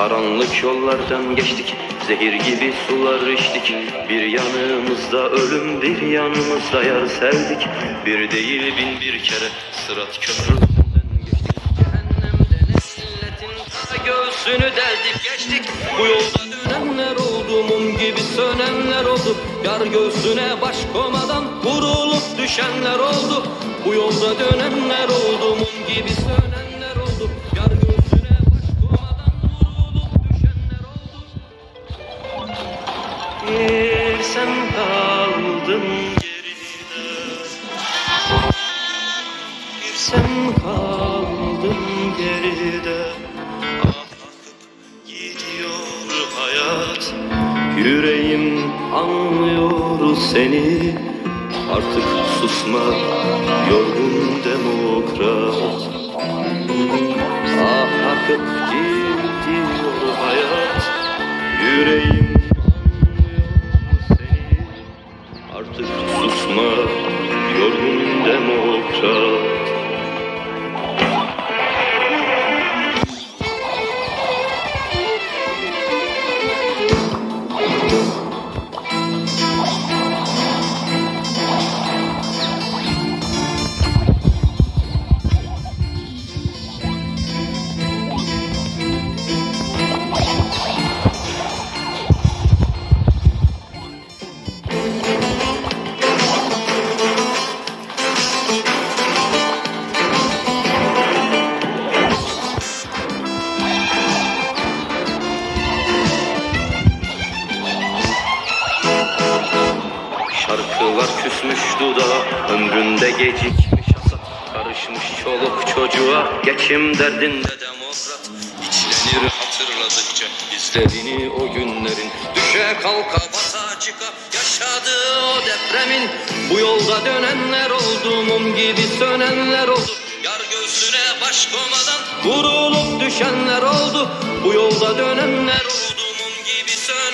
Karanlık yollardan geçtik, zehir gibi sular içtik. Bir yanımızda ölüm, bir yanımızda yar sevdik. Bir değil bin bir kere Sırat köprüsünden geçtik. Cehennemde milletin ta göğsünü deldik geçtik. Bu yolda dönenler oldu, mum gibi sönenler oldu. Yar göğsüne baş koymadan vurulup düşenler oldu. Bu yolda dönenler oldu, mum gibi sönenler oldu. Yar göğsüne baş koymadan vurulup düşenler oldu. Bir sen kaldın geride, bir sen kaldın geride. Akıp gidiyor hayat, yüreğim anlıyor seni. Artık susma yorgun demokrat. Ah akıp gidiyor hayat, yüreğim anlıyor seni. Artık susma yorgun demokrat. Şarkılar küsmüş dudağa, ömründe gecikmiş asa. Karışmış çoluk çocuğa, geçim derdinde demokrat. İçlenir hatırladıkça izlerini o günlerin. Düşe kalka bata çıka yaşadığı o depremin. Bu yolda dönenler oldu, mum gibi sönenler oldu. Yar göğsüne baş koymadan vurulup düşenler oldu. Bu yolda dönenler oldu, mum gibi sönen.